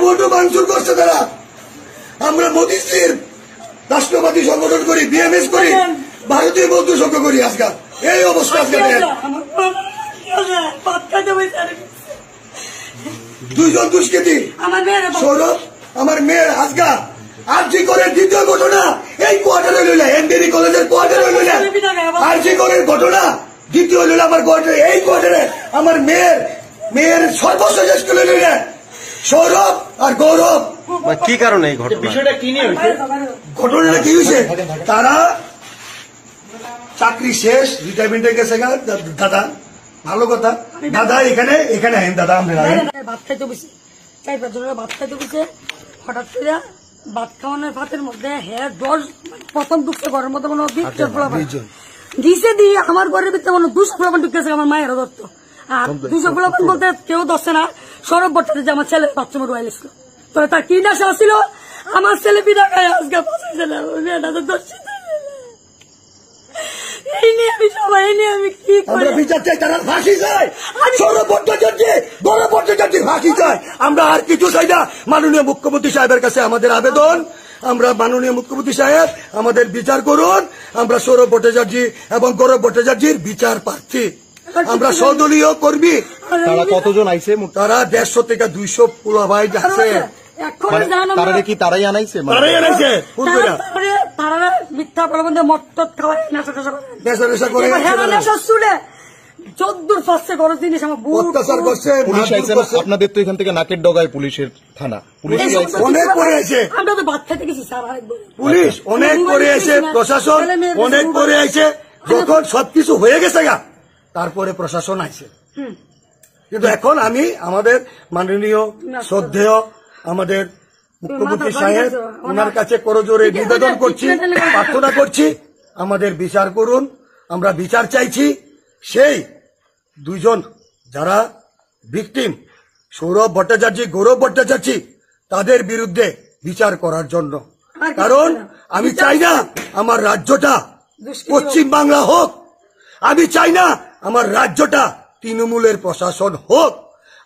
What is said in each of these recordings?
ভোটও ভাঙচুর করছে তারা। আমরা মোদীজির রাষ্ট্রবাদী সংগঠন করি, বিএমএস করি, ভারতীয় বৌদ্ধ সংঘ করি। আজকে এই অবস্থা। আজকে দুইজন দুষ্কৃতী সৌরভ আমার মেয়ের আজকা আরজি করের দ্বিতীয় ঘটনা এই কোয়ার্টারে লইলে, এমবিবি কলেজের কোয়ার্টারে লইলে আরজি করের ঘটনা দ্বিতীয় লইলে আমার কোয়ার্টারে, এই কোয়ার্টারে আমার মেয়ের সর্বস্ব শেষ করে লইলে সৌরভ আর গৌরব। কি কারণে এই ঘটনা? বিষয়টা কি নিয়ে হয়েছে? ঘটনাটা কি হয়েছে? তারা চাকরি শেষ, রিটায়ারমেন্টে গেছে দাদা। ভালো কথা দাদা, এখানে আইন দাদা। আমরা ভাত খাইতে বসে 4-5 জনের ভাত খাইতে বসে হঠাৎ করে ভাত খাওয়ানোর ভাতের মধ্যে প্রথম ঢুকছে ঘরের মধ্যে কোনো দিছে দিয়ে আমার ঘরের ভিতরে কোনো 200 ফোলাপান ঢুকতেছে আমার মায়ের ধরতো। আর 200 ফোলাপান বলতে কেউ ধরছে না, সৌরভ ভট্টাচার্য যে আমার ছেলে বাচ্চা মোট আইলেছিল। তো তার কি নেশা ছিল? আমার ছেলে বিনা খায় আজকে বসাইছে না, ধরছে। এই নিয়ে আমি সবাই নিয়ে আমি কি আমরা বিচার চাই, তারা ফাঁসি চাই। সৌরভ ভট্টাচার্য, গৌরব ভট্টাচার্যের ফাঁসি চাই। আমরা আর কিছু চাই না। মাননীয় মুখ্যমন্ত্রী সাহেবের কাছে আমাদের আবেদন, আমরা মাননীয় মুখ্যমন্ত্রী সাহেব আমাদের বিচার করুন। আমরা সৌরভ ভট্টাচার্য এবং গৌরব ভট্টাচার্যের বিচার প্রার্থী। আমরা সদলীয় কর্মী। তারা কতজন আইছে? তারা 150 থেকে 200 পোলাভাই আছে। তারা কি তারাই আনাইছে? তারাই আনাইছে। তারা মিথ্যা প্রবন্ধে মট্টত খাওয়ায় নেশা করে শুনে 14 ফাঁসে করো জিনিস আমার অত্যাচার করছে। পুলিশ আইছে আপনাদের? তো এখান থেকে নাকের ডগায় পুলিশের থানা, পুলিশ অনেক করে এসে, আমরা তো ভাত খেতে গেছি স্যার, পুলিশ অনেক করে এসে, প্রশাসন অনেক করে এসে। যখন সবকিছু হয়ে গেছে গা, তারপরে প্রশাসন আইছে। কিন্তু এখন আমি আমাদের মাননীয় শ্রদ্ধেয় আমাদের মুখ্যমন্ত্রী সাহেব, ওনার কাছে করজোরে নিবেদন করছি, প্রার্থনা করছি, আমাদের বিচার করুন। আমরা বিচার চাইছি সেই দুইজন যারা ভিকটিম, সৌরভ ভট্টাচার্য, গৌরব ভট্টাচার্য, তাদের বিরুদ্ধে বিচার করার জন্য। কারণ আমি চাই না আমার রাজ্যটা পশ্চিম বাংলা হোক, আমি চাই না আমার রাজ্যটা তৃণমূলের প্রশাসন হোক।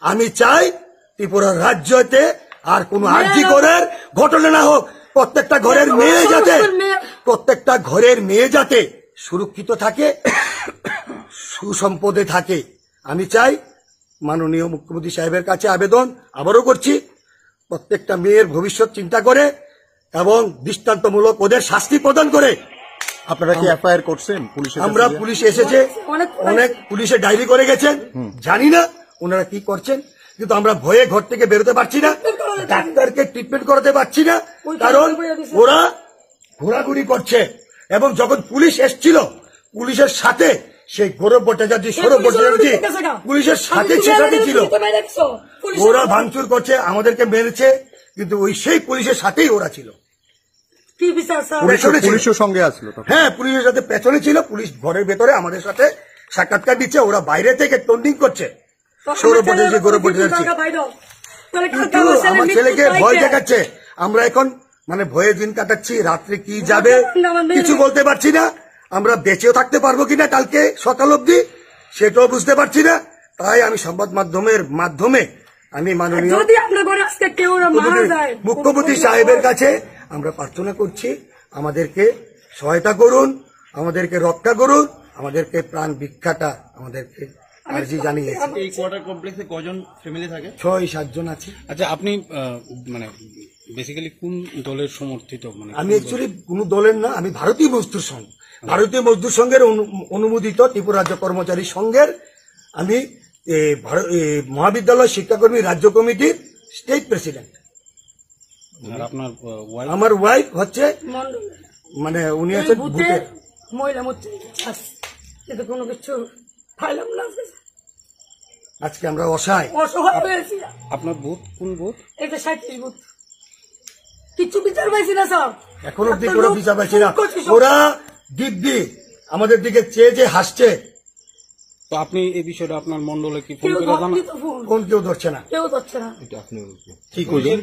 আমি চাই ত্রিপুরার রাজ্যতে আর কোন আরজি করের ঘটনা না হোক। প্রত্যেকটা ঘরের মেয়ে যাতে সুরক্ষিত থাকে, সুসম্পদে থাকে। আমি চাই মাননীয় মুখ্যমন্ত্রী সাহেবের কাছে আবেদন আবারও করছি, প্রত্যেকটা মেয়ের ভবিষ্যৎ চিন্তা করে এবং দৃষ্টান্তমূলক ওদের শাস্তি প্রদান করে। আপনারা কি এফআইআর করছেন? আমরা পুলিশ এসেছে, অনেক পুলিশে ডায়েরি করে গেছেন। জানি না ওনারা কি করছেন, কিন্তু আমরা ভয়ে ঘর থেকে বেরোতে পারছি না, ডাক্তারকে ট্রিটমেন্ট করাতে পারছি না, কারণ ওরা ঘোরাঘুরি করছে। এবং যখন পুলিশ এসছিল, পুলিশের সাথে সেই গৌরব ভট্টাচার্য, সৌরভ ভট্টাচার্য পুলিশের সাথে ছিল। ওরা ভাঙচুর করছে, আমাদেরকে মেরেছে, কিন্তু ওই সেই পুলিশের সাথেই ওরা ছিল। পুলিশের সঙ্গে আসলো? হ্যাঁ, পুলিশের সাথে পেছনে ছিল। পুলিশ ঘরের ভেতরে আমাদের সাথে সাক্ষাৎকার দিচ্ছে, ওরা বাইরে থেকে টন্ডিং করছে। সৌরভ ভট্টাচার্য, গৌরব ভট্টাচার্য আমার ছেলেকে ভয় দেখাচ্ছে। আমরা এখন ভয়ে দিন কাটাচ্ছি। রাত্রে কি যাবে কিছু বলতে পারছি না। আমরা বেঁচেও থাকতে পারবো কিনা কালকে সকাল অবধি সেটাও বুঝতে পারছি না। তাই আমি সংবাদ মাধ্যমের মাধ্যমে আমি মাননীয় মুখ্যমন্ত্রী সাহেবের কাছে আমরা প্রার্থনা করছি, আমাদেরকে সহায়তা করুন, আমাদেরকে রক্ষা করুন, আমাদেরকে প্রাণ ভিক্ষাটা আমাদেরকে আর্জি জানিয়েছে। এই কোয়ার্টার কমপ্লেক্সে কজন ফ্যামিলি থাকে? 6-7 জন আছে। আচ্ছা, আপনি বেসিক্যালি কোন দলের সমর্থিত? আমি অ্যাকচুয়ালি কোন দলের না, আমি ভারতীয় মজদুর সংঘ, ভারতীয় মজদুর সংঘের অনুমোদিত ত্রিপুরা রাজ্য কর্মচারী সংঘের আমি মহাবিদ্যালয় শিক্ষাকর্মী রাজ্য কমিটির স্টেট প্রেসিডেন্ট। আমার ওয়াইফ হচ্ছে উনি আছেন বুথে মহিলা কোনো কিছু পাইলাম না। আজকে আমরা অসহায় হয়েছি। আপনার বুথ কোন বুথ? এটা 37 বুথ। কিছু বিচার পাইছি না স্যার, এখন অব্দি কোনো বিচার পাইছি না। ওরা দিব্যি আমাদের দিকে চেয়ে হাসছে। তো আপনি এই বিষয়টা আপনার মন্ডলে কি ফোন করে জানান? কোন কেউ ধরছে না, কেউ ধরছে না। কি করবেন?